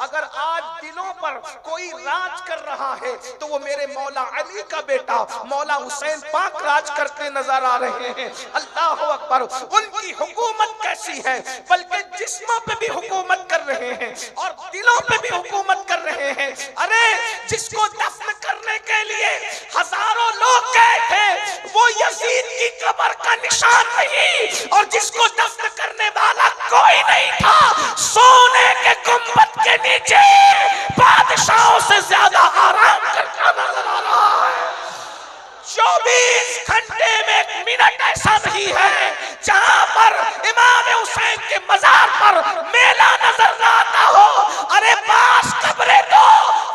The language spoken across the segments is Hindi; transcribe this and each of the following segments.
अगर आज दिलों पर कोई राज कर रहा है तो वो मेरे मौला अली का बेटा मौला हुसैन पाक राज करते नजर आ रहे हैं। अल्लाह अकबर। उनकी हुकूमत कैसी है, बल्कि जिस्मों पे भी हुकूमत कर रहे हैं और दिलों पे भी हुकूमत कर रहे हैं। अरे जिसको दफन करने के लिए हजारों लोग गए थे वो यजीद की कब्र का निशान नहीं, और जिसको दफन करने वाला कोई नहीं था, सोने के गुंबद के नीचे बादशाहों से ज्यादा आराम करता नजर आ रहा है। 24 घंटे में एक मिनट ऐसा नहीं है जहां पर इमाम हुसैन के मजार पर मेला नजर न आता हो। अरे बास कब्रें तो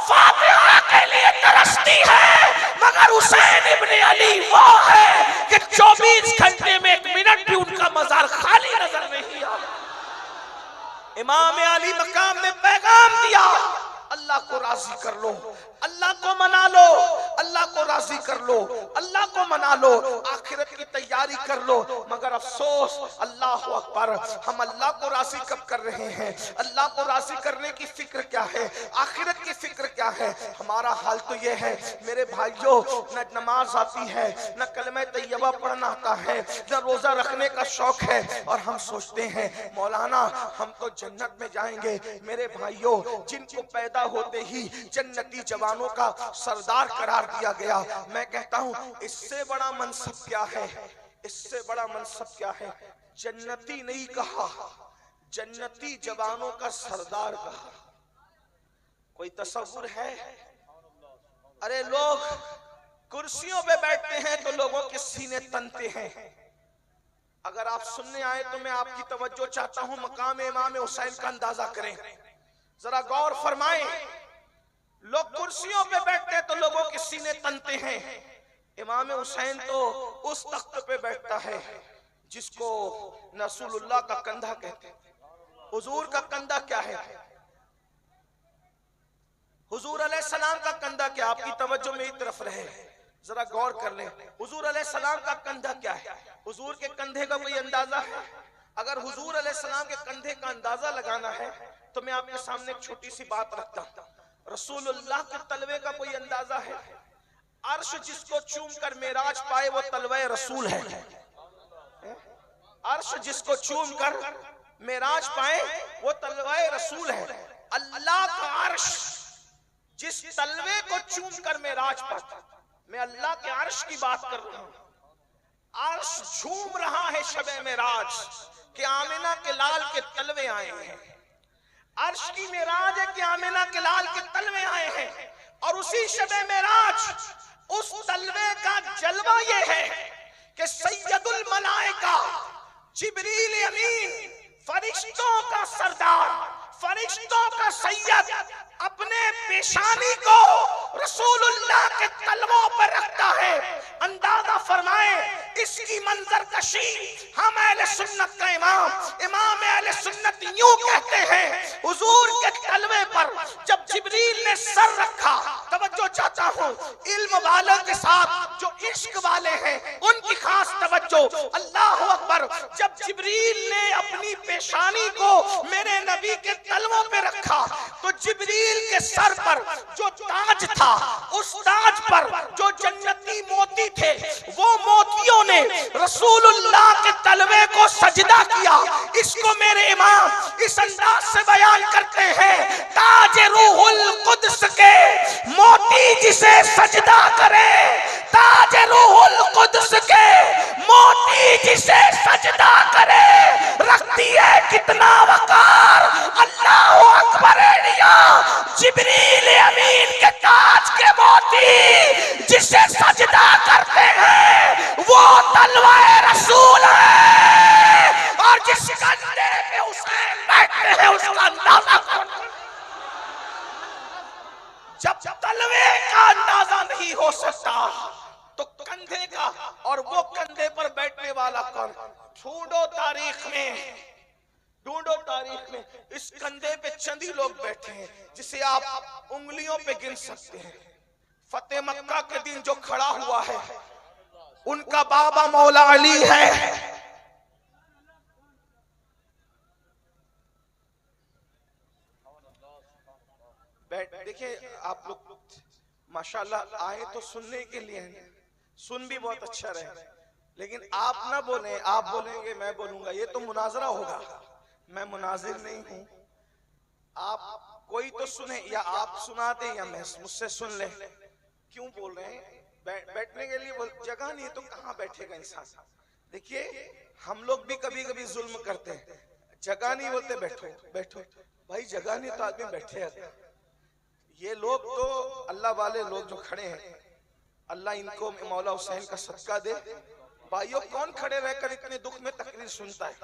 फातिहा के लिए तरसती है, मगर हुसैन इब्ने अली वो है कि 24 घंटे में एक मिनट भी उनका मजार खाली नजर नहीं आता। इमाम अली मकाम में पैगाम दिया, अल्लाह को राजी कर लो, अल्लाह को मना लो, अल्लाह को राजी कर लो, अल्लाह को मना लो, आखिरत की तैयारी कर लो। मगर अफसोस, अल्लाह अकबर, हम अल्लाह को राजी कब कर रहे हैं? अल्लाह को राजी करने की फिक्र क्या है, आखिरत की फिक्र क्या है? हमारा हाल तो ये है मेरे भाइयों, न नमाज आती है, न कलमे तैयबा पढ़ना आता है, न रोजा रखने का शौक है, और हम सोचते हैं मौलाना हम तो जन्नत में जाएंगे। मेरे भाइयों, जिनको पैदा होते ही जन्नती जवानों का सरदार करार दिया गया, मैं कहता हूं इससे बड़ा मनसब क्या है, इससे बड़ा मनसब क्या है? जन्नती नहीं कहा, जन्नती जवानों का सरदार कहा। कोई तसव्वुर है? अरे लोग कुर्सियों पे बैठते हैं तो लोगों के सीने तनते हैं। अगर आप सुनने आए तो मैं आपकी तवज्जो चाहता हूं, मकाम इमाम हुसैन का अंदाजा करें, जरा गौर फरमाएं। लोग कुर्सियों पे बैठते हैं तो लोगों के सीने तनते हैं। इमाम हुसैन तो उस तख्त पे बैठता है जिसको रसूलुल्लाह का कंधा कहते हैं। हुजूर का कंधा क्या है? हुजूर अलैहिस्सलाम का कंधा क्या? आपकी तवज्जो मेरी तरफ रहे, जरा गौर कर लें। हुजूर अलैहिस्सलाम का कंधा क्या है? हुजूर के कंधे का कोई अंदाजा है? अगर हुजूर अलैहिस्सलाम के कंधे का अंदाजा लगाना है तो मैं आपके सामने एक छोटी सी बात रखता हूं। रसूलुल्लाह के तलवे का कोई अंदाजा है? अर्श जिसको चूम कर मेराज पाए वो तलवे रसूल है। अर्श जिसको चूम कर मेराज पाए वो तलवे रसूल है। अल्लाह का अर्श जिस तलवे को चूम कर मेराज पाता, मैं अल्लाह के अर्श की बात कर रहा हूं। अर्श झूम रहा है शबे मेराज कि आमिना के लाल के तलवे आए हैं। अर्श की मेराज है कि आमिना के लाल के तलवे आए हैं, और उसी शबे मेराज उस तलवे का जलवा ये है कि सैयदुल मलाइका जिब्रील अमीन, फरिश्तों का सरदार, फरिश्तों का सैयद, अपने पेशानी को रसूलुल्लाह के तलवों पर रखता है। अंदाजा फरमाए इसकी मंजर कशी हम अहले सुन्नत का इमाम अहले सुन्नत यूं कहते हैं, हुजूर के तलवे पर जब जिब्रील ने सर रखा, तवज्जो चाहता हूं इल्म वालों के साथ जो इश्क वाले हैं उनकी खास तवज्जो, अल्लाह अकबर। जब जिब्रील ने अपनी पेशानी को मेरे नबी के तलवों पे रखा तो जिब्रील के सर पर जो ताज था, उस ताज पर जो जन्नती मोती थे, वो मोतियों ने रसूलुल्लाह के तलवे को सजदा किया। इसको मेरे इमाम इस अंदाज से बयान करते हैं, ताज रूहुल कुद्स के मोती जिसे सजदा करे, ताज रूहुल कुद्स के मोती जिसे सजदा करे, रखती है कितना वकार। अल्लाहु अकबर। जिब्रील अमीन के ताज के मोती जिसे सजदा करते हैं वो तलवाए रसूल है, और जिस कंधे पे हुसैन बैठते हैं उसका अंदाजा करो। जब तलवे का अंदाजा नहीं हो सकता तो कंधे का, और वो कंधे पर बैठने वाला कौन? ढूंढो तारीख में, ढूंढो तारीख में इस कंधे पे चंद ही लोग बैठे हैं जिसे आप उंगलियों पे गिन सकते हैं। फतेह मक्का के दिन जो खड़ा हुआ है उनका बाबा मौला अली है। देखिए आप लोग माशाल्लाह आए तो सुनने के लिए हैं, सुन भी बहुत अच्छा रहे, लेकिन आप ना बोले, आप बोलेंगे मैं बोलूंगा, ये तो मुनाजरा होगा। मैं मुनाजिर नहीं हूं, आप कोई तो सुने, या आप सुना दे या मैं मुझसे सुन ले। क्यों बोल रहे हैं? बैठने के लिए जगह नहीं है तो कहाँ बैठेगा इंसान। देखिए हम लोग भी कभी कभी जुल्म करते हैं, जगह नहीं बोलते बैठो बैठो, भाई जगह नहीं तो आदमी बैठे। ये लोग तो अल्लाह वाले लोग जो खड़े हैं, अल्लाह इनको मौला हुसैन का सदका दे। भाइयों कौन खड़े रहकर इतने दुख में तकरीर सुनता है?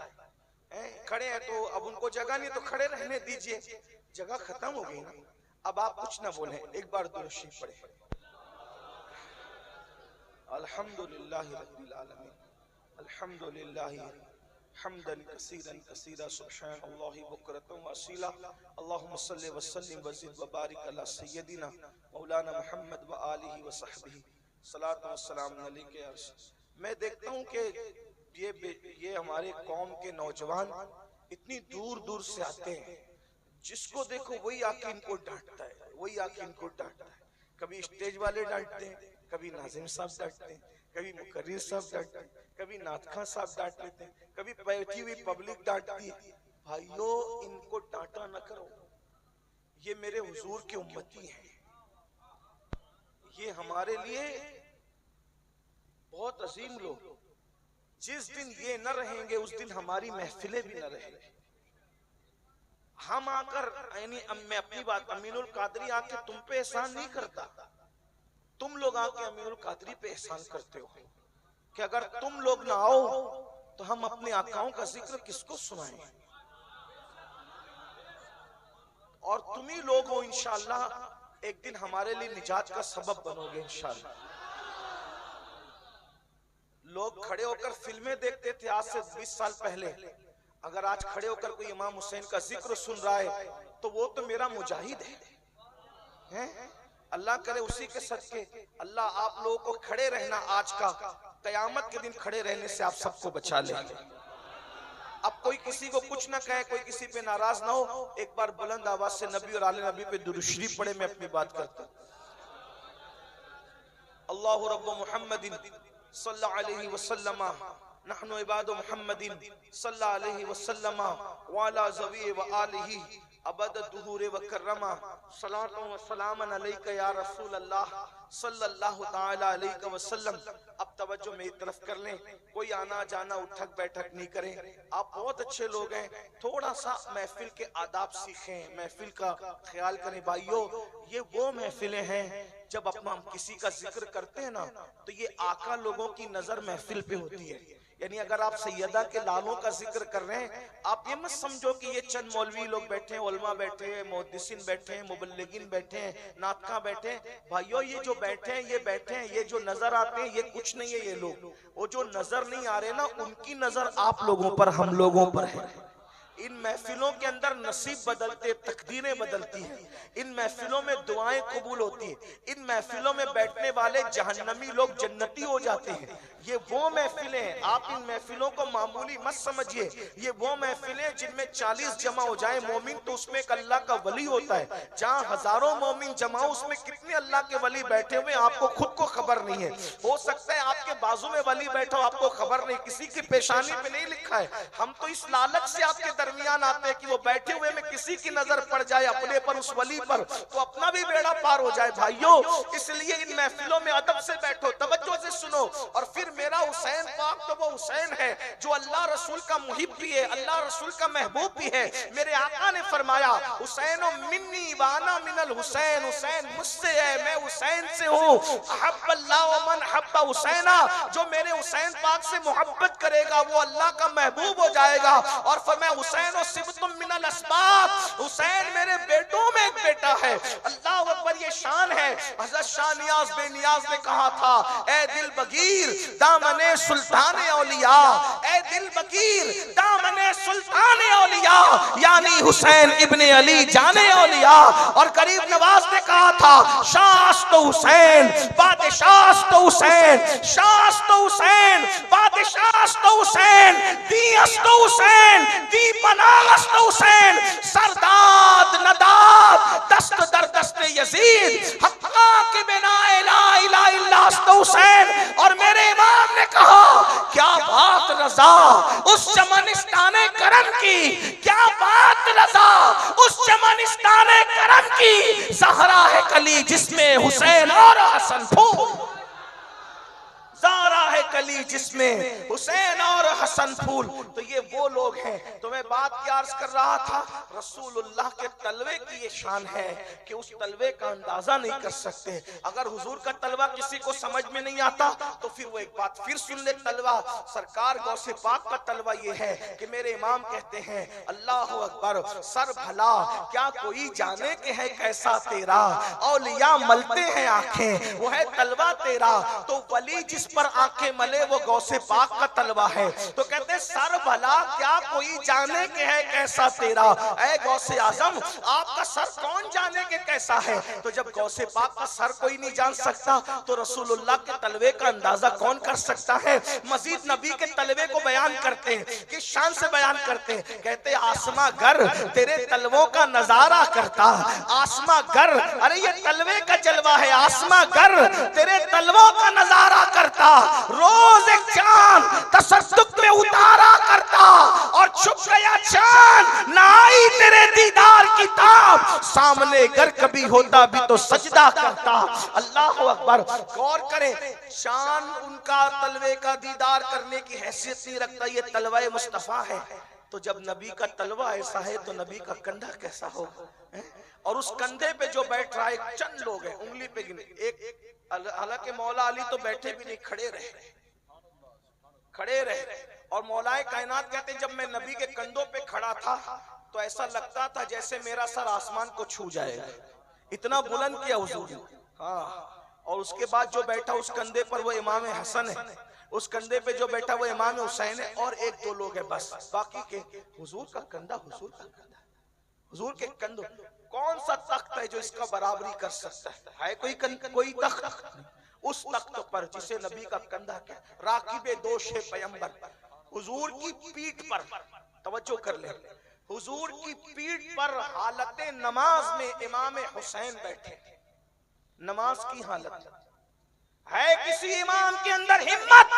खड़े हैं तो अब उनको जगह नहीं तो खड़े रहने दीजिए, जगह खत्म हो गई ना। अब आप कुछ ना बोले, एक बार दुरूद शरीफ पढ़े। अल्हम्दुलिल्लाहि रब्बिल आलमीन, अल्हम्दुलिल्लाहि हम्दन कसीरन कसीरा, सुब्हानल्लाहि बुकरतन व असीला, अल्लाहुम्मा सल्लि व सल्लिम व ज़िद व बारिक अला सय्यदिना मौलाना मुहम्मद व आलिहि व सहबिही सलातु व सलाम अलैका या रसूल। मैं देखता हूँ कि ये हमारे कौम के नौजवान इतनी दूर दूर से आते हैं, जिसको देखो वही आके इनको डांटता है, वही आके इनको डांटता है। कभी स्टेज वाले डांटते हैं, कभी नाज़िम साहब डांटते हैं, कभी मुकर्रिर साहब डांटते हैं, कभी नातखा साहब डांट लेते हैं, कभी बैठी हुई पब्लिक डांटती है। भाइयों इनको डांटा न करो, ये मेरे हुजूर के उम्मती हैं, ये हमारे लिए बहुत अजीम लोग। जिस दिन ये न रहेंगे उस दिन हमारी महफिलें भी न रहेंगी। हम आकर, यानी मैं अपनी बात, अमीनुल कादरी आके तुम पे एहसान नहीं करता, तुम लोग आके अमीनुल कादरी पे एहसान करते हो कि अगर तुम लोग ना आओ तो हम अपने आकाओं का जिक्र किसको सुनाएं। और तुम ही लोग हो इंशाअल्लाह एक दिन हमारे लिए निजात का सबब बनोगे इंशाअल्लाह। लोग खड़े होकर फिल्में देखते थे आज से 20 साल पहले, अगर आज खड़े होकर कोई इमाम हुसैन का जिक्र सुन रहा है तो वो तो मेरा मुजाहिद है। अल्लाह करे उसी के सदके अल्लाह आप लोगों को खड़े रहना, आज का कयामत के दिन खड़े रहने से आप सबको बचा ले। अब कोई किसी को कुछ ना कहे, कोई किसी पे नाराज ना हो, एक बार बुलंद आवाज से नबी और आले नबी पे दुरूद शरीफ पढ़े। मैं अपनी बात करता हूं। अल्लाहु रब्बु मुहम्मदिन सल्लल्लाहु अलैहि वसल्लम, नहनु इबादु मुहम्मदिन सल्लल्लाहु अलैहि वसल्लम व अला ज़वी व आलिही अबद दुहूर व कररमा, सलातु व सलामन अलैका या रसूल अल्लाह सल्लल्लाहु ताला अलैहि वसल्लम। अब तवज्जो मेरी तरफ कर लें, कोई आना जाना उठक बैठक नहीं करें। आप बहुत अच्छे लोग हैं, थोड़ा सा महफिल के आदाब सीखें, महफिल का ख्याल करें। भाइयों ये वो महफिलें हैं जब अपना हम किसी का जिक्र करते हैं ना तो ये आका लोगों की नजर महफिल पे होती है। यानी अगर आप सैयदा के लालों का जिक्र कर रहे हैं, आप ये मत समझो कि ये चंद मौलवी लोग बैठे हैं, उलमा बैठे हैं, मुहद्दिसीन बैठे हैं, मुबल्लिगीन बैठे हैं, नातखा बैठे हैं। भाइयों ये जो बैठे हैं, ये बैठे हैं, ये जो नजर आते हैं ये कुछ नहीं है। ये लोग वो जो नजर नहीं आ रहे ना, उनकी नजर आप लोगों पर, हम लोगों पर है। इन महफिलों के अंदर नसीब बदलते, तकदीरें बदलती हैं, इन महफिलों में दुआएं कबूल होती हैं, इन महफिलों में बैठने वाले जहन्नमी लोग जन्नती हो जाते हैं। ये वो महफिलें हैं, आप इन महफिलों को मामूली मत समझिए। ये वो महफिलें जिनमें 40 जमा हो जाए मोमिन तो उसमें एक अल्लाह का वली होता है। जहाँ हजारों मोमिन जमा हो उसमें कितने अल्लाह के वली बैठे हुए आपको खुद को खबर नहीं है। हो सकता है आपके बाजू में वली बैठा हो, आपको खबर नहीं, किसी की पेशानी पे नहीं लिखा है। हम तो इस लालच से आपके दरमियान आते हैं कि वो बैठे हुए में किसी की नजर पड़ जाए अपने पर, उस वली पर, तो अपना भी बेड़ा पार हो जाए। भाइयों इसलिए इन महफिलों में अदब से बैठो, तवज्जो से सुनो। और फिर मेरा हुसैन पाक तो वो हुसैन है जो अल्लाह रसूल का मुहिब भी है, अल्लाह रसूल का महबूब भी है। मेरे आका ने फरमाया हुसैनो मिन्नी वाना मिनल हुसैन, हुसैन मुझसे है, मैं हुसैन से हूँ। अहब्बल्लाहु मन हब्बा हुसैना, जो मेरे हुसैन पाक से मोहब्बत करेगा वो अल्लाह का महबूब हो जाएगा। और फरमाया हुसैनो सिबतुम मिनल अस्बात, हुसैन मेरे बेटों में एक बेटा है। अल्लाह अकबर, ये शान है। हज़रत शाह नियाज़ बेनियाज ने कहा था, ए दिल बगीर दामने सुल्तान औलिया, ए दिल बगीर दामने सुल्तान औलिया, यानी हुसैन इब्ने अली जाने औलिया। और गरीब नवाज ने कहा था, शास तो हुसैन बादशाह तो हुसैन, शास तो हुसैन बादशाह तो हुसैन, दियस तो हुसैन दी पनास तो हुसैन, सरदाद नदाद दस्त दर दस्त यजीद हक्का के बिना ला इलाहा इल्ला हुसैन। और मेरे इमाम ने कहा क्या बात रजा उस चमनिस्ताने करम की, क्या बात रजा उस चमनिस्ताने करम की, सहरा है कली जिसमें हुसैन और हसन फूल, ज़ारा है कली जिसमें हुसैन और हसन फूल। तो ये वो लोग हैं। तो मैं बात क्या अर्ज कर रहा था, रसूलुल्लाह के तलवे की ये शान है कि उस तलवे का अंदाजा नहीं कर सकते। अगर हुजूर का तलवा किसी को समझ में नहीं आता तो फिर वो एक बात फिर सुन ले। तलवा सरकार गौसे पाक का तलवा ये है कि मेरे इमाम कहते हैं अल्लाह अकबर, सर भला क्या कोई जाने के है कैसा तेरा, औलिया मलते हैं आंखें वो है तलवा तेरा। तो वली जिस पर आंखें मले वो गौसे पाक का तलवा है। तो कहते हैं सर भला क्या कोई जाने के है कैसा तेरा, ऐ गौसे आजम आपका सर कौन जाने के कैसा है। तो जब गौसे पाक का सर कोई नहीं जान सकता तो रसूलुल्लाह के तलवे का अंदाजा कौन कर सकता है। मजीद नबी के तलवे को बयान करते हैं, किस शान से बयान करते हैं, कहते आसमा गर तेरे तलवों का नजारा करता, आसमा गर, अरे ये तलवे का जलवा है, आसमा गर तेरे तलवों का नजारा करता, रोज एक चांद तसद्दुक में उतारा करता, और छुप गया चांद ना आई तेरे दीदार की ताब, सामने गर कभी होता भी तो सजदा करता। अल्लाह अकबर, गौर करें, शान उनका तलवे का दीदार करने की हैसियत नहीं रखता, ये तलवा मुस्तफा है। तो जब नबी का तलवा ऐसा है तो नबी का कंधा कैसा होगा। और उस कंधे पे जो बैठ रहा है चंद लोग हैं, उंगली पे गिने, एक हालांकि मौला अली तो बैठे भी नहीं, खड़े रहे। और मौलाए कायनात कहते जब मैं नबी के कंधों पे खड़ा था तो ऐसा लगता था जैसे मेरा सर आसमान को छू जाएगा, इतना बुलंद किया हुजूर। हाँ, और उसके बाद जो बैठा उस कंधे पर वो इमाम हसन है, उस कंधे पे जो बैठा वो इमाम हुसैन है, और एक दो लोग हैं बस, बाकी के हुजूर का कंधा, हुजूर के कंधों। कौन सा तख्त है जो इसका बराबरी कर सकता है कोई तख्त उस तख्त पर जिसे नबी का कंधा क्या, राकिबे दोषे पैगंबर, हुजूर की पीठ पर, तवज्जो कर ले, हुजूर की पीठ पर हालत नमाज में इमाम हुसैन बैठे। नमाज की हालत है, किसी इमाम के अंदर हिम्मत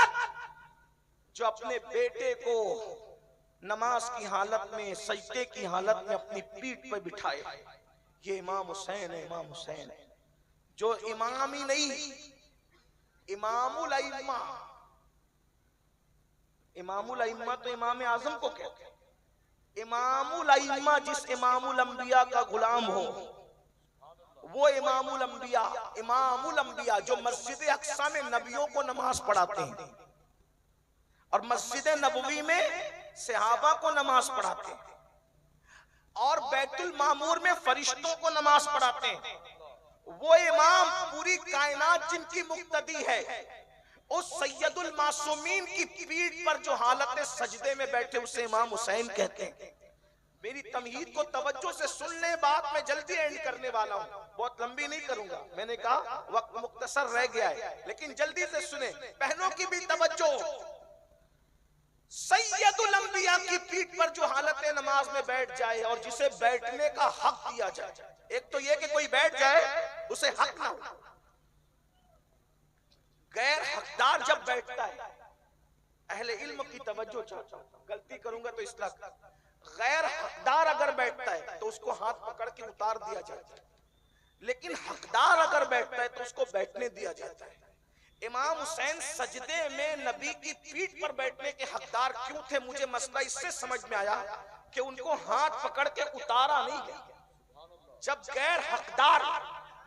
जो अपने बेटे को नमाज की हालत में, सजदे की हालत में अपनी पीठ पर बिठाए। ये इमाम हुसैन है, इमाम हुसैन है जो इमाम ही नहीं, इमामुल अइम्मा। इमामुल अइम्मा तो इमाम आजम को कहते हैं, इमामुल अइम्मा जिस इमामुल अंबिया का गुलाम हो वो इमामुल अंबिया। इमामुल अंबिया जो मस्जिद अक्सा में नबियों को नमाज पढ़ाते हैं और मस्जिद नबवी में सहाबा को नमाज पढ़ाते हैं और बैतुल मामूर में फरिश्तों को नमाज पढ़ाते हैं, वो इमाम पूरी कायनात जिनकी मुक्तदी है, उस सैयदुल मासूमीन की पीठ पर जो हालत सजदे में बैठे उसे इमाम हुसैन कहते हैं। मेरी तमहीद को तवज्जो से सुन ले, बात मैं जल्दी एंड करने वाला हूँ, बहुत लंबी नहीं करूंगा। मैंने कहा वक्त मुख्तसर रह गया है, लेकिन जल्दी से सुने, बहनों की भी तवज्जो। सैयदुल अंबिया की पीठ पर जो हालत नमाज में बैठ जाए और जिसे बैठने का हक दिया जाए, एक तो ये कि कोई बैठ जाए उसे हक ना हो, गैर हकदार जब बैठता है, अहले इल्म की तवज्जो चाहता हूं, गलती करूंगा तो इस्लाह। गैर हकदार अगर बैठता है तो उसको हाथ पकड़ के उतार दिया जाता है, लेकिन हकदार अगर बैठता है तो उसको बैठने दिया जाता है। इमाम हुसैन सजदे में नबी की पीठ पर बैठने के हकदार क्यों थे, मुझे मसला इससे समझ में आया कि उनको हाथ पकड़ के उतारा नहीं गया। जब गैर हकदार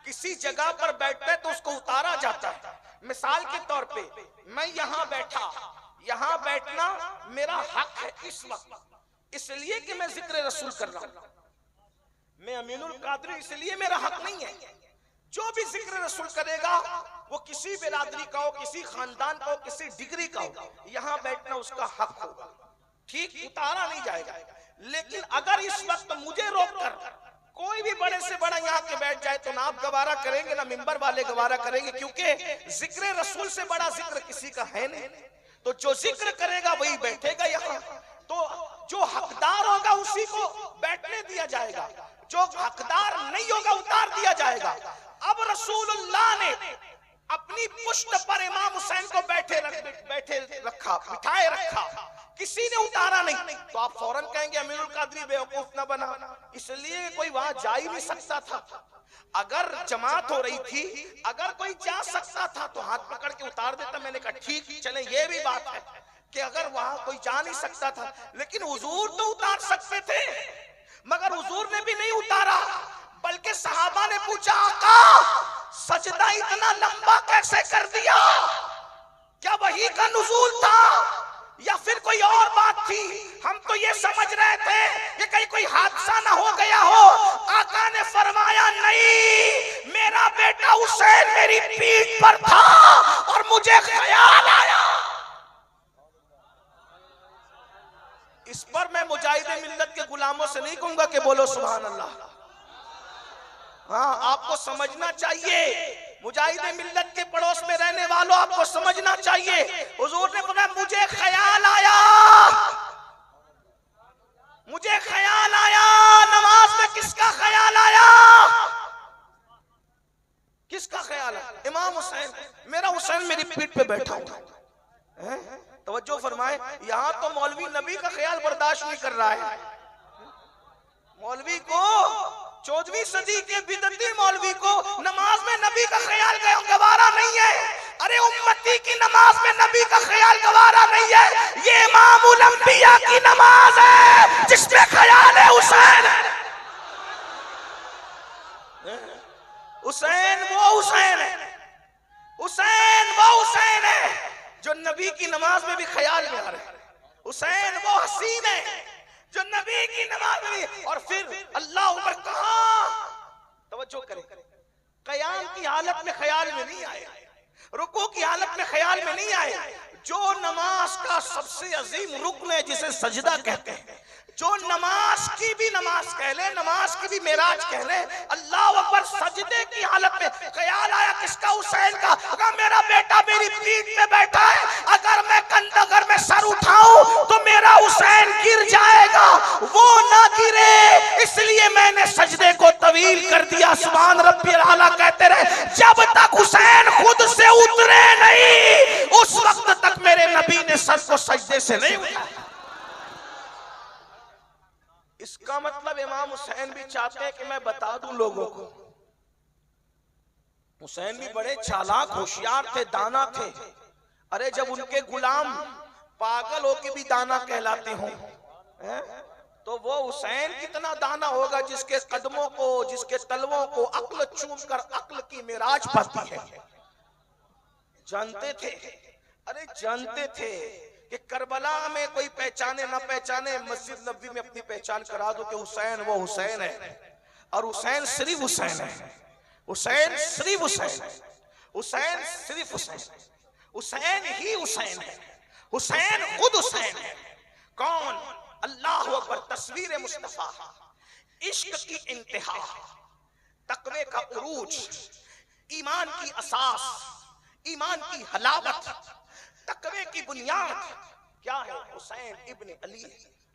किसी जगह पर बैठता है तो उसको उतारा जाता है। मिसाल के तौर पे मैं यहाँ बैठा, यहाँ बैठना मेरा हक है इस वक्त, इसलिए कि मैं जिक्र रसूल कर रहा हूं, मैं अमीनुल कादरी, इसलिए मेरा हक नहीं है। जो भी जिक्र रसूल करेगा वो किसी बिरादरी का हो, किसी खानदान का हो, किसी डिग्री का हो, यहाँ बैठना उसका हक होगा, ठीक, उतारा नहीं जाएगा। लेकिन अगर इस वक्त मुझे रोककर कोई भी बड़े से बड़ा यहाँ के बैठ जाए तो ना आप गवारा करेंगे ना मिंबर वाले गवारा करेंगे, क्योंकि जिक्र रसूल से बड़ा जिक्र किसी का है नहीं। तो जो जिक्र करेगा वही बैठेगा यहाँ, तो जो हकदार होगा उसी को बैठने दिया जाएगा, जो हकदार नहीं होगा उतार दिया जाएगा। अब रसूलुल्लाह ने अपनी पुश्त पर इमाम हुसैन को बैठे रखा, बिठाए रखा, किसी ने उतारा नहीं। तो आप फौरन कहेंगे अमीरुल कादरी बेवकूफ न बना, इसलिए कोई वहां जा ही नहीं सकता था। अगर जमात हो रही थी, अगर कोई जा सकता था तो हाथ पकड़ के उतार देता। मैंने कहा ठीक, चले ये भी बात है कि अगर वहां कोई जा नहीं सकता था, लेकिन हुजूर तो उतार सकते थे, मगर हुजूर ने भी नहीं उतारा। बल्कि सहाबा ने पूछा आका सजदा इतना लंबा कैसे कर दिया, क्या वही का नुज़ूल था या फिर कोई और बात थी? हम तो ये समझ रहे थे कि कहीं कोई हादसा ना हो गया हो। आका ने फरमाया नहीं, मेरा बेटा हुसैन मेरी पीठ पर था और मुझे ख्याल आया। इस पर मैं मुजाहिदे मिल्लत के गुलामों से नहीं कहूंगा कि बोलो सुभान अल्लाह। हाँ, आपको समझना चाहिए, मुजाहिदे मिल्लत के पड़ोस में रहने वालों आपको समझना चाहिए। हुजूर ने बोला मुझे ख्याल आया, मुझे ख्याल आया। नमाज में किसका ख्याल आया? किसका ख्याल आया? इमाम हुसैन, मेरा हुसैन मेरी पीठ पे बैठा हुआ। तवज्जो फरमाए, यहां तो मौलवी नबी का ख्याल बर्दाश्त नहीं कर रहा है। मौलवी को 14वीं सदी के बिदती मौलवी को नमाज में नबी का ख्याल गवारा नहीं है। अरे उम्मती की नमाज में नबी का ख्याल गवारा नहीं है। ये इमामुल अंबिया की नमाज है जिसमें ख्याल है हुसैन। हुसैन वो हुसैन है, हुसैन वो हुसैन है जो नबी की नमाज में भी ख्याल में आ रहा है। हुसैन वो हसीन है जो नबी की नमाज में। और फिर अल्लाह ऊपर कहा, तवज्जो करें, कयाम की हालत में ख्याल में नहीं आए, रुकू की हालत में ख्याल में नहीं आए। जो नमाज का सबसे अजीम रुकन है जिसे सजदा कहते हैं, जो नमाज की भी नमाज कह ले, नमाज की भी मेराज कह ले, अल्लाह अकबर, सजदे की हालत में ख्याल आया किसका? हुसैन का। अगर मेरा बेटा मेरी पीठ पे बैठा है, अगर मैं कंधगर में सर उठाऊं तो मेरा हुसैन गिर जाएगा, वो ना गिरे, इसलिए मैंने सजदे को तवील कर दिया। सुभान रब्बिल आला कहते रहे जब तक हुसैन खुद से उतरे नहीं, उस वक्त तक मेरे नबी ने सर को सजदे से नहीं उठाया। इसका मतलब इमाम हुसैन भी चाहते हैं कि मैं बता दूं लोगों को, हुसैन भी बड़े चालाक होशियार थे, दाना थे। अरे जब उनके गुलाम पागल होके भी दाना कहलाते हो, तो वो हुसैन कितना दाना होगा जिसके कदमों को, जिसके तलवों को अक्ल चूम कर अक्ल की मेराज पाती है। जानते थे, अरे जानते थे कि करबला में कोई पहचाने ना पहचाने, मस्जिद नबी में अपनी पहचान करा दो कि हुसैन वो हुसैन है। और हुसैन सिर्फ हुसैन है, हुसैन सिर्फ हुसैन है, हुसैन सिर्फ हुसैन, हुसैन ही हुसैन है, हुसैन खुद हुसैन है। कौन? अल्लाह अकबर। तस्वीर मुस्तफा, इश्क की इंतहा, तकवे का उरूज, ईमान की असास, ईमान की हलावत, तकवे की बुनियाद क्या है? हुसैन इब्न अली।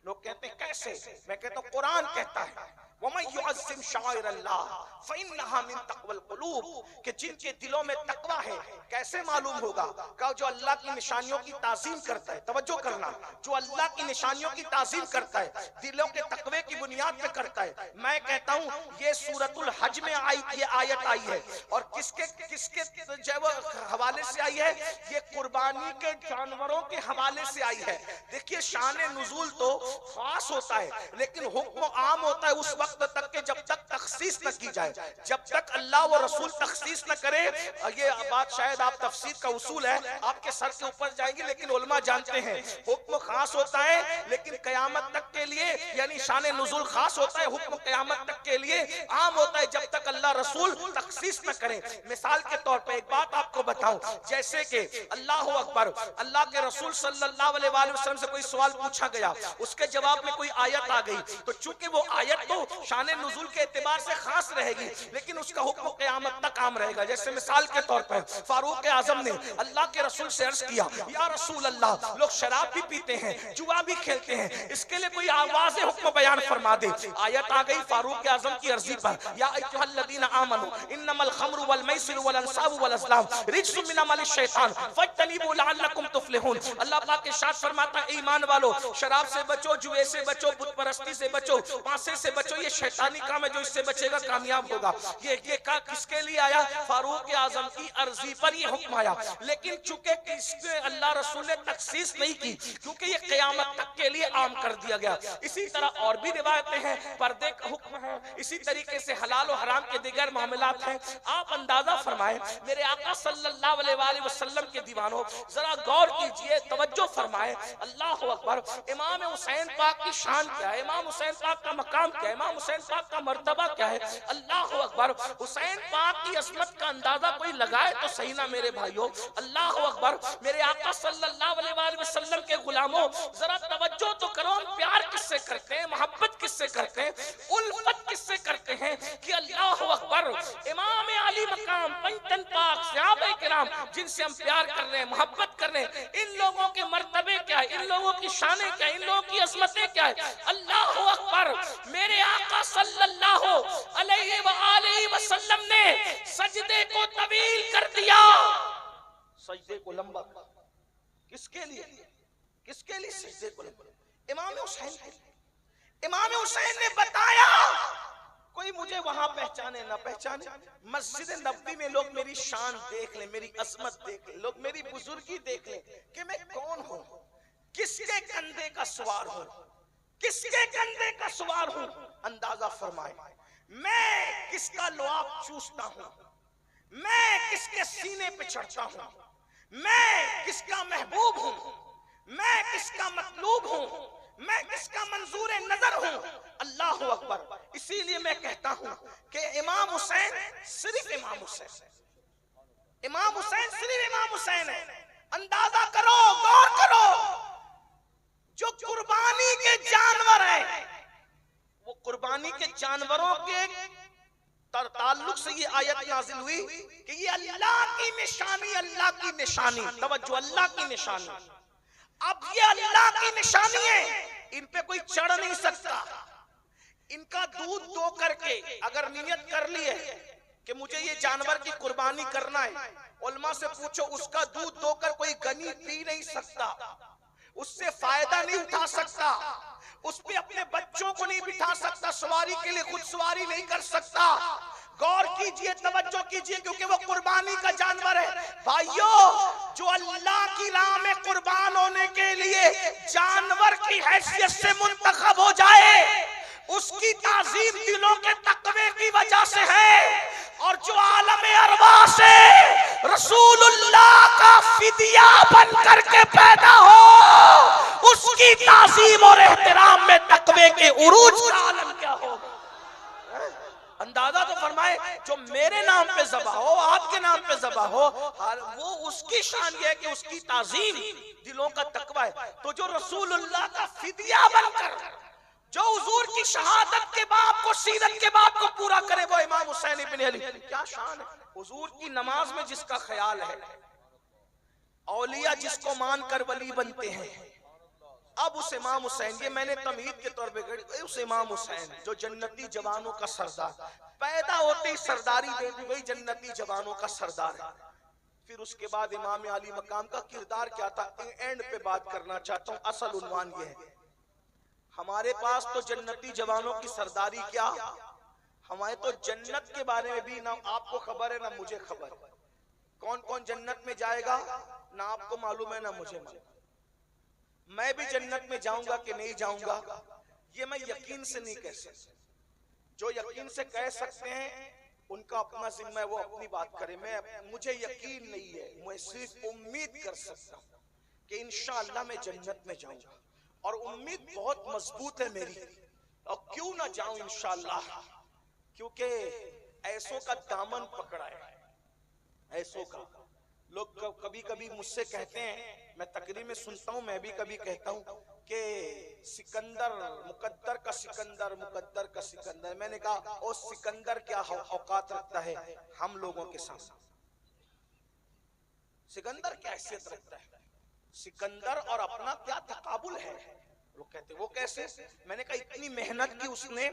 लोग कहते हैं कैसे? मैं कहता हूं कुरान कहता है वमन युअज़्ज़िम शाइर अल्लाह फ़इन्नहा मिन तक़वल क़ुलूब, कि जिनके दिलों में तकवा है। कैसे मालूम होगा? कहा जो अल्लाह की निशानियों की ताज़ीम करता है, तवज्जो करना, जो अल्लाह की निशानियों की ताज़ीम करता है, दिलों के तकवे की बुनियाद पे करता है। मैं कहता हूं ये सूरतुल हज में आई ये आयत आई है, और किसके किसके जो हवाले से आई है? ये कुर्बानी के जानवरों के हवाले से आई है। देखिए शान नुज़ूल तो खास होता है, लेकिन हुक्म आम होता है उस वक्त तक के जब तक तखसीस न की जाए, जब तक अल्लाह व रसूल तखसीस न करे। ये बात शायद आप तफसीर का उसूल है, आपके सर के ऊपर जाएंगे, लेकिन उलमा जानते हैं हुक्म खास होता है, लेकिन कयामत तक के लिए, यानी शान नुज़ूल खास होता है, हुक्म कयामत तक के लिए आम होता है। जब तक अल्लाह रसूल तखसीस न करें। मिसाल के तौर पे एक बात आपको बताऊं, जैसे कि अल्लाह अकबर, अल्लाह के रसूल सल्लल्लाहु अलैहि वसल्लम से कोई सवाल पूछा गया, उसके जवाब में कोई आयत आ गई, तो चूंकि वो आयत तो शान नुज़ुल के एतबार से खास रहेगी, लेकिन उसका हुक्म क़यामत तक आम रहेगा। जैसे मिसाल के तौर पर फारूक आजम ने अल्लाह के रसूल से अर्ज किया, या रसूल अल्लाह, लोग शराब भी पीते हैं, जुआ भी खेलते हैं, इसके लिए कोई आवाज़ हुक्म बयान फरमा दे। आयत आ गई फारूक आजम की अर्जी पर, या अय्युहल्लज़ीना आमनू इन्नमल खम्रु वल मैसिरु वल अंसाबु वल अज़लाम रिज्सुम मिन अमलि शैतान फज्तनिबू लअल्लकुम तुफ्लिहून। अल्लाह पाक इरशाद फरमाता है, ईमान वालो, शराब से बचो, जुए से बचो, बुत परस्ती से बचो, पासे से बचो, ये शैतानी काम है, जो इससे बचेगा कामयाब होगा। ये का किसके लिए आया? फारूक आजम की अर्जी पर ये हुक्म आया। लेकिन चूंकि इसके अल्लाह रसूल ने तखसीस नहीं की, क्योंकि ये क़यामत तक के लिए आम कर दिया गया। इसी तरह और भी रिवायतें हैं, पर्दे का हुक्म है, इसी तरीके से हलाल और हराम के दिगर मामलात हैं। आप अंदाजा फरमाएं, मेरे आका सल्लल्लाहु अलैहि वसल्लम के दीवानों, जरा गौर कीजिए, तवज्जो फरमाएं। अल्लाह अकबर, इमाम हुसैन पाक की शान क्या है, इमाम हुसैन पाक का मकाम क्या है, इमाम हुसैन पाक का मर्तबा क्या है। अल्लाह अकबर, हुसैन पाक की असमत का अंदाजा कोई लगाए तो सही ना मेरे भाइयों। अल्लाह अकबर, मेरे आका सल्लल्लाहु अलैहि वसल्लम के गुलामों, जरा तवज्जो तो करो, हम प्यार किससे करते हैं, मोहब्बत किससे करते हैं, उल्फत किससे करते हैं कि अल्लाह अकबर, इमाम अली मकाम, पंचतन पाक, सहाबा किराम, जिनसे हम प्यार कर रहे हैं, मोहब्बत कर रहे हैं, इन लोगों के मर्तबे क्या है, इन लोगों की शानें क्या है, इन लोगों की अज़मतें क्या है। अल्लाह अकबर, मेरे आका सल्लल्लाहु अलैहि वसल्लम ने सजदे को तवील कर दिया, सजदे को लंबा। किसके लिए? किसके लिए सजदे को लंबा? इमाम हुसैन के लिए। इमाम हुसैन ने बताया, कोई मुझे वहां पहचाने ना पहचाने, मस्जिद नबवी में लोग मेरी शान देख ले, मेरी अजमत देख ले, लोग मेरी बुजुर्गी देख ले कि मैं कौन हूं, किसके कंधे का सवार हूं, किसके कंधे का सवार हूं। अंदाजा फरमाए, मैं किसका लुआब चूसता हूं, मैं किसके सीने पे चढ़ता हूं, मैं किसका महबूब हूं, मैं किसका मतलूब हूं, मैं किसका मंजूर नजर हूं। अल्लाह अकबर, इसीलिए मैं कहता हूं कि इमाम हुसैन सिर्फ इमाम हुसैन, इमाम हुसैन सिर्फ इमाम हुसैन है। अंदाजा करो, गौर करो, जो कुर्बानी के जानवर हैं, वो कुर्बानी के जानवरों के ताल्लुक से ये आयत नाजिल हुई कि ये अल्लाह की निशानी, अल्लाह की निशानी, तवज्जो, अल्लाह की निशानी। अब ये अल्लाह की निशानी है, इन पे कोई चढ़ नहीं सकता। इनका दूध दो करके अगर नियत कर ली है कि मुझे ये जानवर की कुर्बानी करना है, उलमा से पूछो, उसका दूध दोकर कोई गनी पी नहीं सकता, उससे फायदा नहीं उठा सकता, उस पे अपने बच्चों को नहीं बिठा सकता, सवारी के लिए खुद सवारी नहीं कर सकता। गौर कीजिए, तवज्जो कीजिए, क्योंकि वो कुर्बानी का जानवर है। भाइयों, जो अल्लाह की राह में कुर्बान होने के लिए जानवर की हैसियत से मुंतखब हो जाए, उसकी ताजीम दिलों के तकवे की वजह से है। और जो आलम अरवा से रसूलुल्लाह का फिदिया बन करके पैदा हो, उसकी ताजीम और एहतराम में तकवे के उरूज का आलम क्या होगा। अंदाजा तो फरमाए, जो मेरे नाम पे ज़बा हो, आपके नाम पे ज़बा हो, वो उसकी शान ये है कि उसकी ताजीम दिलों का तकवा है। तो जो रसूलुल्लाह का फिदिया बनकर, जो हुजूर की शहादत के बाप को, सीरत के बाप को पूरा करे, वो इमाम हुसैन इब्न अली। क्या शान है। हुजूर की नमाज में जिसका ख्याल है, औलिया जिसको मानकर वली बनते हैं, अब उस इमाम हुसैन, ये मैंने तमहीद के तौर पे गढ़ी, उस इमाम हुसैन जो जन्नती जवानों का सरदार, पैदा होते ही सरदारी दे दी, वही जन्नती जवानों का सरदार है। फिर उसके बाद इमाम अली मकाम का किरदार क्या था, एंड पे बात करना चाहता हूँ। असल उन्वान ये है, हमारे पास तो जन्नती जवानों की सरदारी क्या, हमारे तो जन्नत के बारे में भी ना आपको खबर है ना मुझे खबर। कौन कौन जन्नत में जाएगा ना आपको मालूम है ना मुझे मालूम। मैं भी जन्नत में जाऊंगा कि नहीं जाऊंगा, ये मैं यकीन से नहीं कह सकता। जो यकीन से कह सकते हैं उनका अपना जिम्मा है, वो अपनी बात करे। मुझे यकीन नहीं है, मैं सिर्फ उम्मीद कर सकता हूँ कि इंशाअल्लाह मैं जन्नत में जाऊंगा, और उम्मीद बहुत मजबूत है मेरी। और क्यों ना जाऊं इंशाअल्लाह, क्योंकि ऐसों का दामन पकड़ा है, ऐसों का। लोग कभी कभी मुझसे कहते हैं, मैं तकरीर में सुनता हूं, मैं भी कभी कहता हूं कि सिकंदर मुकद्दर का सिकंदर, मुकद्दर का सिकंदर। मैंने कहा ओ सिकंदर क्या औकात रखता है हम लोगों के सामने? सिकंदर क्या हैसियत रखता है? सिकंदर और अपना क्या तकाबुल है? लोग कहते वो कैसे? मैंने कहा इतनी मेहनत की उसने,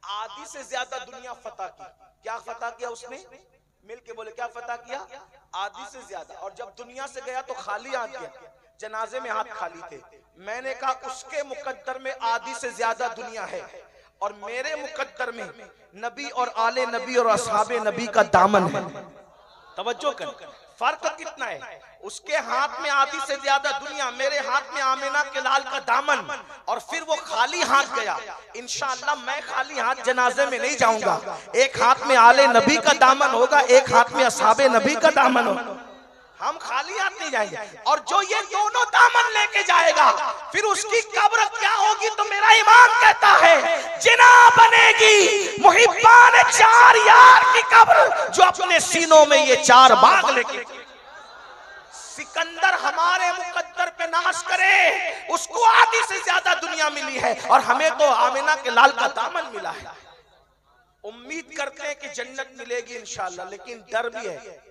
आधी से ज्यादा दुनिया फतह की। क्या फतह किया उसने? मिल के बोले क्या फतह किया? आधी से ज्यादा। और जब दुनिया से गया तो खाली हाथ गया, जनाजे में हाथ खाली थे। मैंने कहा उसके मुकद्दर में आधी से ज्यादा दुनिया है और मेरे मुकद्दर में नबी और आले नबी और असहाबे नबी का दामन है। तवज्जो कर, फर्क कितना है? उसके हाथ में आधी से ज्यादा दुनिया, मेरे हाथ में आमिना के लाल का दामन। और फिर वो खाली हाथ गया। इंशाअल्लाह मैं खाली हाथ जनाजे में नहीं जाऊंगा। एक हाथ में आले नबी का दामन होगा, एक हाथ में असहाबे नबी का दामन होगा। हम खाली हाथ नहीं जाएंगे। और जो ये दोनों दामन लेके जाएगा फिर उसकी कब्र क्या होगी? तो मेरा ईमान कहता है जिना बनेगी मुहिब्बान चार यार की कब्र, जो अपने सीनों में ये चार बाग लेके। सिकंदर हमारे मुकद्दर पे नाश करे, उसको आधी से ज्यादा दुनिया मिली है और हमें तो आमिना के लाल का दामन मिला है। उम्मीद करते हैं कि जन्नत मिलेगी इंशाअल्लाह, लेकिन डर भी है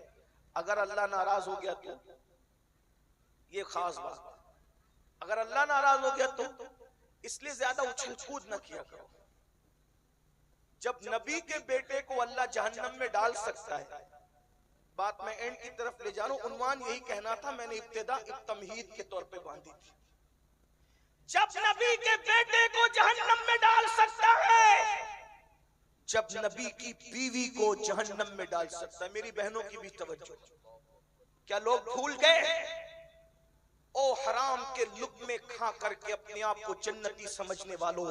अगर अल्लाह नाराज हो गया तो। ये खास बात, अगर अल्लाह नाराज हो गया तो इसलिए ज्यादा उछल कूद न किया करो। जब नबी के बेटे को अल्लाह जहन्नम में डाल सकता है, बात मैं एंड की तरफ ले जा रहा हूं। उन्वान यही कहना था, मैंने इब्तिदा तमहीद के तौर पे बांधी थी। जब नबी के बेटे को जहन्नम में डाल सकता है, जब नबी की बीवी को जहन्नम में डाल सकता है। मेरी बहनों की भी तवज्जो, क्या लोग भूल गए? ओ हराम के लुक़्मे खा करके अपने आप को जन्नती समझने वालों,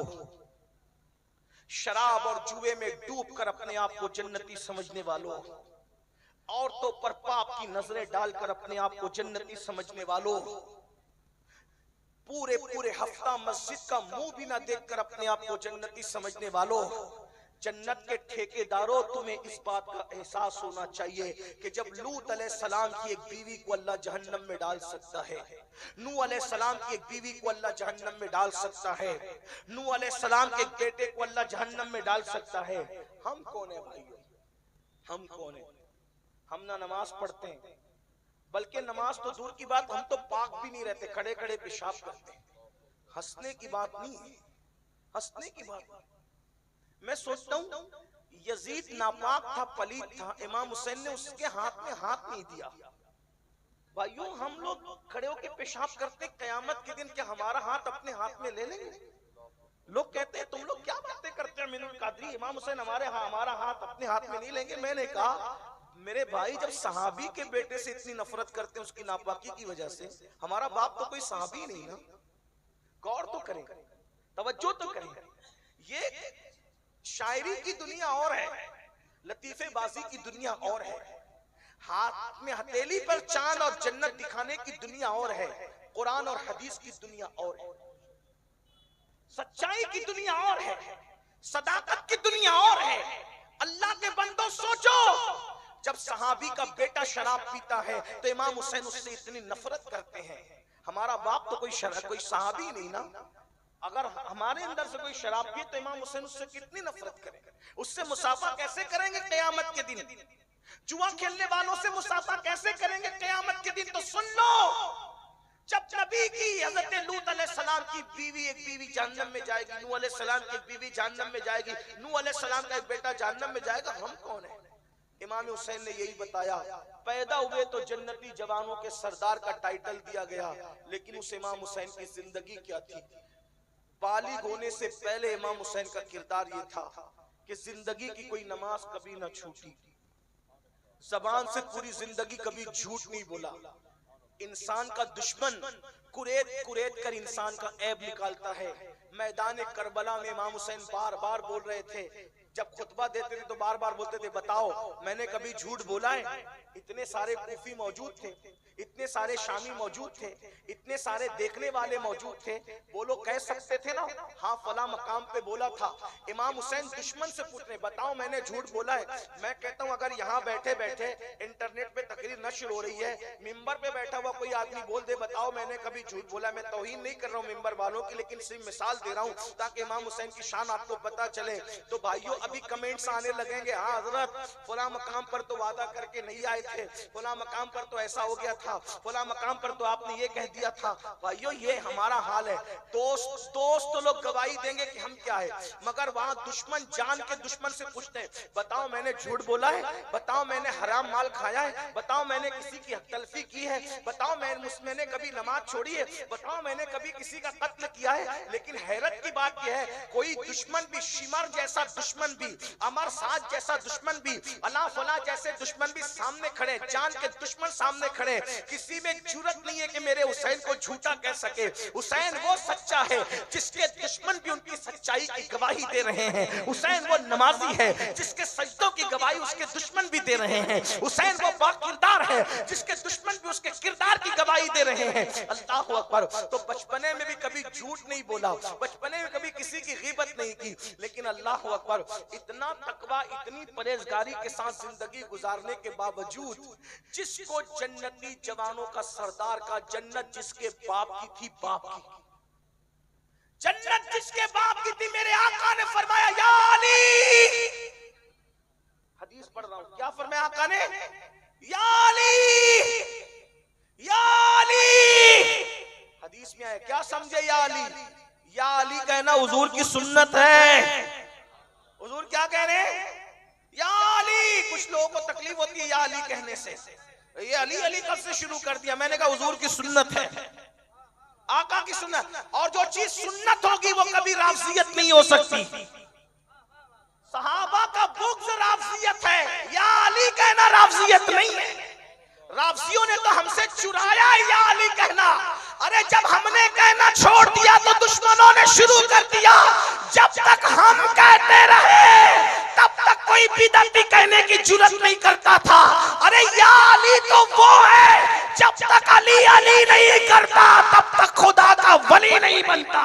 शराब और जुए में डूब कर अपने आप को जन्नती समझने वालों, औरतों पर पाप की नजरें डालकर अपने आप को जन्नती समझने वालों, पूरे पूरे हफ्ता मस्जिद का मुंह भी ना देखकर अपने आप को जन्नती समझने वालों, जन्नत के ठेकेदारों, तुम्हें इस बात का एहसास होना चाहिए कि जब लूत अलैहिस्सलाम की एक बीवी को अल्लाह जहन्नम में डाल सकता है, नूह अलैहिस्सलाम की एक बीवी को अल्लाह जहन्नम में डाल सकता है, नूह अलैहिस्सलाम के एक बेटे को अल्लाह जहन्नम में डाल सकता है, हम कौन है भाइयों? हम कौन है? हम ना नमाज पढ़ते हैं, बल्कि नमाज तो दूर की बात, हम तो पाक भी नहीं रहते, खड़े खड़े पेशाब करते हैं। हंसने की बात नहीं है, हंसने की बात। मैं सोचता हूं यजीद नापाक था, पलीद था, इमाम हुसैन ने उसके हाथ में हाथ नहीं दिया। भाइयों हम लोग खड़े होकर पेशाब करते, कयामत के दिन क्या हमारा हाथ अपने हाथ में ले लेंगे? लोग कहते हैं तुम लोग क्या बातें करते हैं मिनुल कादरी, इमाम हुसैन हमारा हाथ अपने हाथ में नहीं लेंगे। मैंने कहा मेरे भाई, जब सहाबी के बेटे से इतनी नफरत करते हैं उसकी नापाकी की वजह से, हमारा बाप तो कोई सहाबी नहीं ना। गौर तो करें, तवज्जो तो करें। ये शायरी की दुनिया और है, लतीफेबाजी की दुनिया और है, हाथ में हथेली पर चांद और जन्नत दिखाने की दुनिया और है, कुरान और हदीस की दुनिया और है, सच्चाई की दुनिया और है, सदाकत की दुनिया और है। अल्लाह के बंदो सोचो, जब सहाबी का बेटा शराब पीता है तो इमाम हुसैन उससे इतनी नफरत करते हैं। हमारा बाप तो कोई सहाबी नहीं ना। अगर हमारे अंदर से कोई शराब पिए तो इमाम हुसैन उससे कितनी नफरत करेंगे, उससे मुसाफा कैसे करेंगे क़यामत के दिन? जुआ खेलने वालों से मुसाफा कैसे करेंगे क़यामत के दिन? तो सुन लो, जब नबी की हजरत लूत अलैहिस्सलाम की बीवी, एक बीवी जहन्नम में जाएगी, नूह अलैहिस्सलाम की एक बीवी जहन्नम में जाएगी, नूह अलैहिस्सलाम का एक बेटा जहन्नम में जाएगा, हम कौन है? इमाम हुसैन ने यही बताया, पैदा हुए तो जन्नती जवानों के सरदार का टाइटल दिया गया, लेकिन उस इमाम हुसैन की जिंदगी क्या थी? बालिग होने से पहले इमाम हुसैन का किरदार ये था कि जिंदगी की कोई नमाज कभी ना छूटी, जबान से पूरी जिंदगी कभी झूठ नहीं बोला। इंसान का दुश्मन कुरेद कुरेद कर इंसान का ऐब निकालता है। मैदान करबला में इमाम हुसैन बार बार बोल रहे थे, जब खुतबा देते थे तो बार बार बोलते थे, बताओ मैंने कभी झूठ बोला है? इतने सारे कूफी मौजूद थे, इतने सारे शामी मौजूद थे, इतने सारे देखने वाले मौजूद थे। वो लोग कह सकते थे ना, हाँ फला मकाम पे बोला था। इमाम हुसैन दुश्मन से पूछ रहे, बताओ मैंने झूठ बोला है? मैं कहता हूँ अगर यहाँ बैठे बैठे इंटरनेट पे तकरीर नशर हो रही है, मिंबर पे बैठा हुआ कोई आदमी बोल दे बताओ मैंने कभी झूठ बोला, मैं तौहीन नहीं कर रहा हूँ मिंबर वालों की, लेकिन सिर्फ मिसाल दे रहा हूँ ताकि इमाम हुसैन की शान आपको पता चले। तो भाइयों अभी कमेंट्स आने लगेंगे, हाँ हजरत फला मकाम पर तो वादा करके नहीं आए थे, फला मकाम पर तो ऐसा हो गया था, फला मकाम पर तो आपने ये कह दिया था। भाइयों ये हमारा हाल है। दोस्त तो लोग गवाही देंगे कि हम क्या है, मगर वहां दुश्मन जान के दुश्मन से पूछते हैं बताओ मैंने झूठ बोला है, बताओ मैंने हराम माल खाया है, बताओ मैंने किसी की हक़तलफी की है, बताओ मैंने कभी नमाज छोड़ी है, बताओ मैंने कभी किसी का कत्ल किया है। लेकिन हैरत की बात यह है कोई दुश्मन भी, शिमर जैसा दुश्मन भी, अमर साज जैसा दुश्मन भी, अला फला जैसे दुश्मन भी सामने खड़े, जान के दुश्मन सामने खड़े, किसी में जुर्रत नहीं है कि मेरे हुसैन को झूठा कह सके। हुसैन वो सच्चा है जिसके दुश्मन भी उनकी सच्चाई की गवाही दे रहे हैं। हुसैन वो नमाजी है जिसके सजदों की गवाही उसके दुश्मन भी दे रहे हैं। हुसैन वो बाकिरदार है जिसके दुश्मन भी उसके किरदार की गवाही दे रहे हैं। अल्लाह अकबर। तो बचपने में भी कभी झूठ नहीं बोला, बचपने में कभी किसी की गीबत नहीं की, लेकिन अल्लाह अकबर इतना तकवा, इतनी परहेजगारी के साथ जिंदगी गुजारने के बावजूद जिसको जन्नती जवानों का सरदार का, जन्नत जिसके बाप की थी, बाप की जन्नत जिसके बाप की थी, मेरे आका ने फरमाया या अली, हदीस पढ़ रहा हूं, क्या फरमाया आका ने, या अली, या अली। हदीस में आया, क्या समझे या अली? या अली कहना हुजूर की सुन्नत है। हुजूर क्या कह रहे हैं? या अली। कुछ लोगों को तकलीफ होती है या अली कहने से, ये अली अली कब से शुरू कर दिया? मैंने कहा हुजूर की सुन्नत है, आका की सुन्नत। और जो चीज सुन्नत होगी वो कभी राफजियत नहीं हो सकती। सहाबा का बुग़्ज़ राफजियत है, या अली कहना राफजियत नहीं है। राफजियों ने तो हमसे चुराया या अली कहना। अरे जब हमने कहना छोड़ दिया तो दुश्मनों ने शुरू कर दिया। जब तक हम कहते रहे तब तक कोई बिदअती कहने की जुर्रत नहीं करता था। अरे या अली तो वो है, जब तक अली अली नहीं करता तब तक खुदा का वली नहीं बनता।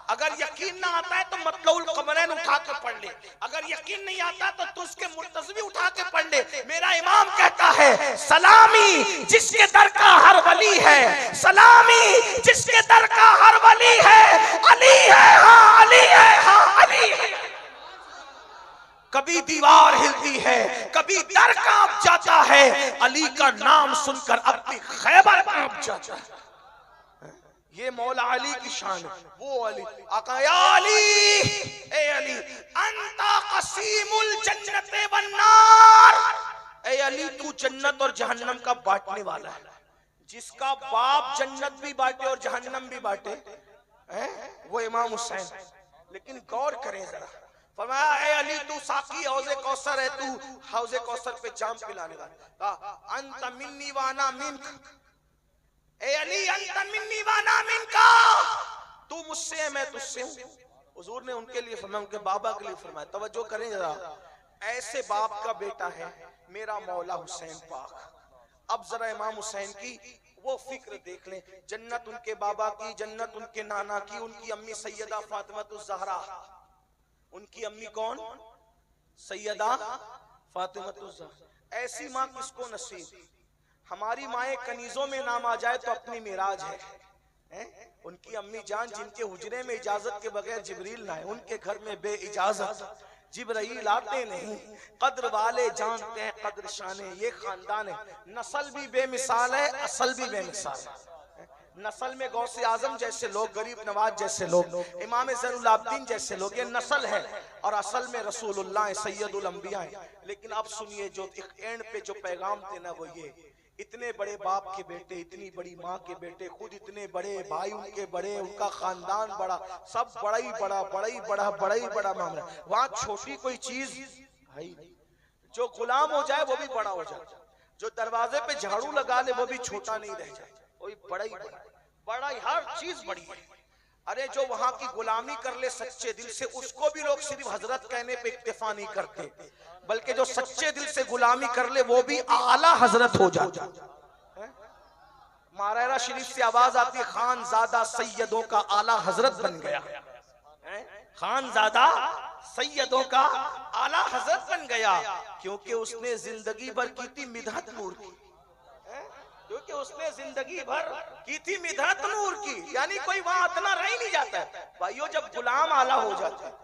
अगर यकीन ना आता है तो मतलउल कमरैन उठा के पढ़ ले, अगर यकीन नहीं आता तो तुझके मुर्तज़वी उठा के पढ़ ले। मेरा इमाम कहता है सलामी जिसके दर का हर वली है, सलामी जिसके दर का हर वली है, अली है हाँ अली है हाँ अली है। कभी दीवार हिलती है, कभी दर कांप जाता है, अली का नाम सुनकर अब भी खैबर कांप जाता है। ये मौला अली की शान है। वो अली आका या अली, ए अली अंता कसीमुल जन्नत वन नार, ए अली तू जन्नत और जहन्नम का बांटने वाला है। जिसका बाप जन्नत भी बांटे और जहन्नम भी बांटे वो इमाम हुसैन। लेकिन गौर करें जरा, फरमाया ए अली तू साकी हौज़े कौसर है, तू हौज़े कौसर पे जाम पिलाने वाला। अंत मिन्नी वाना मिन्क, ए अली अंत मिन्नी वाना मिन्का, तू मुझसे है मैं तुझसे हूं। हुजूर ने उनके लिए फरमाया, उनके बाबा के लिए फरमाया। तवज्जो करें जरा, ऐसे बाप का बेटा है मेरा मौला हुसैन पाक। अब जरा इमाम हुसैन की वो फिक्र देख लें। जन्नत उनके बाबा की, जन्नत उनके नाना की, उनकी अम्मी सैयदा फातिमातुज़ ज़हरा। उनकी अम्मी कौन? सैयदा फातिमातुज़ ज़हरा। ऐसी माँ किसको नसीब? हमारी माए कनीजों में नाम आ जाए तो अपनी मिराज है। उनकी अम्मी जान जिनके हुजरे में इजाजत के बगैर जिब्रील ना है, उनके घर में बे इजाजत जिब्रील आते नहीं। कद्र वाले जानते हैं कद्र शाने, ये खानदान है। नस्ल भी बेमिसाल है, असल भी बेमिसाल है। नस्ल में गौसे आजम जैसे लोग, गरीब नवाज जैसे लोग, इमाम ज़ैनुल आबिदीन जैसे लोग, ये नस्ल है। और असल में रसूलुल्लाह सैयदुल अंबिया है। लेकिन अब सुनिए, जो एक एंड पे जो पैगाम थे ना वो ये, इतने बड़े बाप के बेटे, इतनी बड़ी माँ के बेटे, खुद इतने बड़े भाई उनके बड़े, उनका खानदान बड़ा, सब बड़ा ही बड़ा, बड़ा ही बड़ा, बड़ा ही बड़ा मामला। वहां छोटी कोई चीज है, जो गुलाम हो जाए वो भी बड़ा हो जाए, जो दरवाजे पे झाड़ू लगा ले वो भी छोटा नहीं रह जाए, वो भी बड़ा ही बड़ा, बड़ा ही हर चीज बड़ी है। अरे जो वहां की गुलामी कर ले सच्चे दिल से, उसको भी लोग सिर्फ हजरत कहने पे इक्तिफा नहीं करते, बल्कि जो सच्चे दिल से गुलामी कर ले वो भी आला हजरत हो जाता। मारायरा शरीफ से आवाज आती है, खानजादा सैयदों का आला हजरत बन गया। खानजादा सैयदों का आला हजरत बन गया, क्योंकि उसने जिंदगी भर की थी मिदहत नूर की, क्योंकि उसने जिंदगी भर की थी मिदहत नूर की। यानी कोई वहां इतना रह ही नहीं जाता है भाइयों। जब गुलाम आला हो जाता है,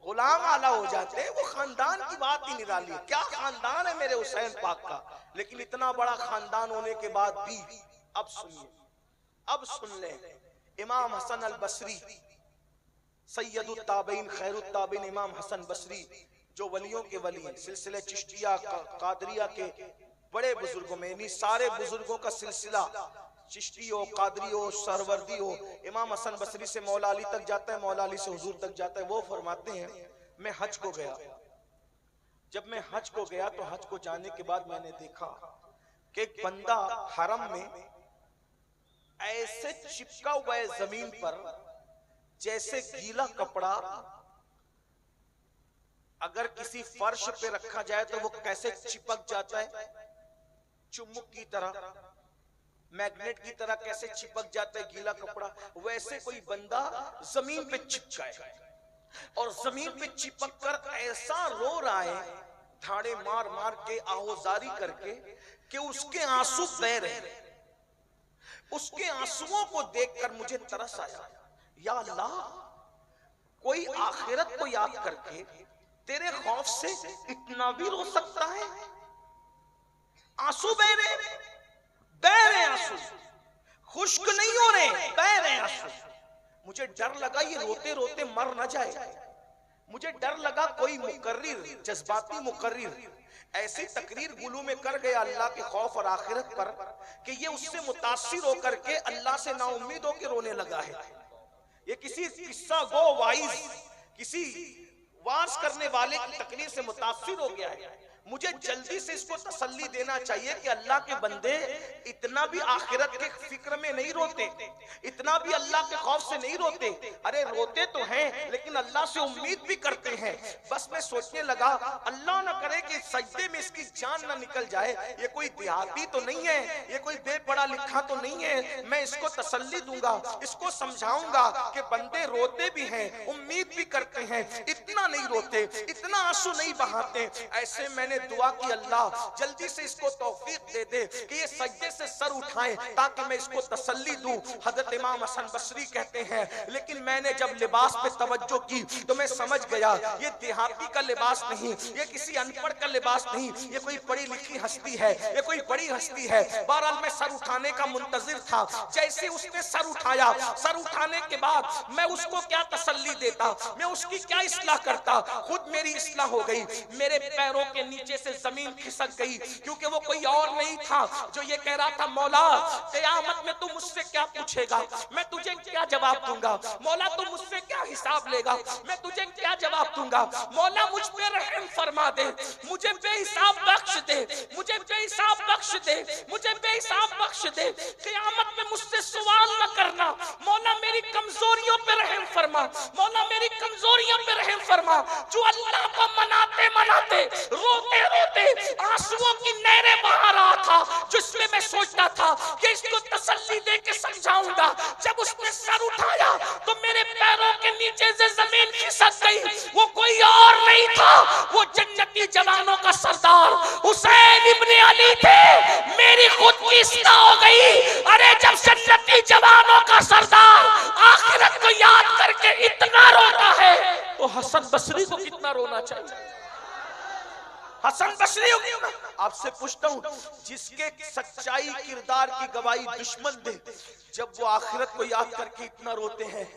गुलाम आला हो जाते हैं, वो खानदान की बात ही निराली है। क्या खानदान है मेरे हुसैन पाक का, लेकिन इतना बड़ा खानदान होने के बाद भी, अब सुनिए, अब सुन ले, इमाम हसन अल बसरी सैयदुत ताबईन खैरुत ताबईन इमाम हसन बसरी, जो वलियों के वली हैं, सिलसिले चिश्तिया कादरिया के बड़े बुजुर्गों में, यानी सारे बुजुर्गों का सिलसिला चिश्ती हो, कादरी हो, सरवर्दी हो, इमाम हसन बसरी से मौला अली तक जाता है, मौला अली से हुजूर तक जाता है। वो फरमाते हैं, मैं हज को गया, जब मैं हज को गया तो हज को जाने के बाद मैंने देखा कि एक बंदा हरम में ऐसे चिपका हुआ है जमीन पर, जैसे गीला कपड़ा अगर किसी फर्श पे रखा जाए तो वो कैसे चिपक जाता है, चुम्बक की तरह, मैग्नेट की तरह कैसे चिपक जाता है गीला कपड़ा, वैसे कोई बंदा जमीन पे चिपका है और जमीन पे चिपक कर ऐसा रो रहा है, धाड़े मार मार के, आहोजारी करके, कि उसके आंसू बह रहे। उसके आंसुओं को देखकर मुझे तरस आया, या अल्लाह, कोई आखिरत को याद करके तेरे खौफ से इतना भी रो सकता है? आंसू बह रहे आंसू, खुश्क नहीं हो रहे, बह रहे आंसू। मुझे डर लगा ये रोते रोते मर ना जाए। मुझे डर लगा कोई मुकर्रिर, जज्बाती मुकर्रिर ऐसी तकरीर गुलू में कर गया अल्लाह के खौफ और आखिरत पर कि ये उससे मुतासिर होकर के अल्लाह से नाउम्मीद होकर रोने लगा है। ये किसी किस्सा गो वाइज, किसी वार्स करने वाले की तकरीर से मुतासिर हो गया है। मुझे जल्दी से इसको तसल्ली देना चाहिए कि अल्लाह के बंदे इतना भी आखिरत के फिक्र में नहीं रोते, इतना भी अल्लाह के खौफ से नहीं रोते। अरे रोते तो हैं, लेकिन अल्लाह से उम्मीद भी करते हैं। बस मैं सोचने लगा, अल्लाह ना करे कि सजदे में इसकी जान ना निकल जाए। ये कोई देहाती तो नहीं है, ये कोई बेपढ़ा लिखा तो नहीं है। मैं इसको तसल्ली दूंगा, इसको समझाऊंगा कि बंदे रोते भी हैं, उम्मीद भी करते हैं, इतना नहीं रोते, इतना आंसू नहीं बहाते। ऐसे मैंने दुआ की, अल्लाह जल्दी से इसको तौफीक दे दे कि ये सजदे से सर उठाए ताकि मैं इसको तसल्ली दूं। हजरत इमाम हसन बसरी कहते हैं, लेकिन मैंने जब लिबास पे तवज्जो की तो मैं समझ गया ये देहाती का लिबास नहीं, ये किसी अनपढ़ का लिबास नहीं, ये कोई पढ़ी लिखी हस्ती है, ये कोई बड़ी हस्ती है। बहरहाल मैं सर उठाने का मुंतजिर था। जैसे उसने सर उठाया, सर उठाने के बाद मैं उसको क्या तसल्ली देता, मैं उसकी क्या इस्लाह करता। खुद मेरी इस्लाह हो गई, मेरे पैरों के नीचे से जमीन खिसक गई, क्योंकि वो कोई और नहीं था जो ये कह रहा था, मौला क़यामत में तू मुझसे क्या पूछेगा, मैं तुझे क्या जवाब दूंगा। मौला तू मुझसे क्या हिसाब लेगा, मैं तुझे क्या जवाब दूंगा। मौला मुझ पे रहम फरमा दे, मुझे बेहिसाब बख्श दे, मुझे बेहिसाब बख्श दे, मुझे बेहिसाब बख्श दे। क़यामत में मुझसे सवाल न करना। मौला मेरी कमजोरियों पे रहम फरमा, मौला मेरी कमजोरियों पे रहम फरमा। जो अल्लाह को मनाते मनाते, रोते रोते आंसुओं की नहरें बहा रहा था, जिसमें मैं सोचता था कि इसको तसल्ली दे के समझाऊंगा। जब उसने सर उठाया तो मेरे पैरों के नीचे से जमीन खिसक गई। वो कोई और नहीं था, वो जन्नती जवानों का सरदार हुसैन इब्ने अली थे। मेरी खुद की इस्लाह हो गई। अरे जब जन्नती जवानों का सरदार आखिरत को याद करके इतना रोता है तो हसन बसरी को कितना रोना चाहिए। हसन बसरी आपसे पूछता हूँ, जिसके सच्चाई किरदार की गवाही दुश्मन दे, जब वो आखिरत को याद करके इतना रोते हैं,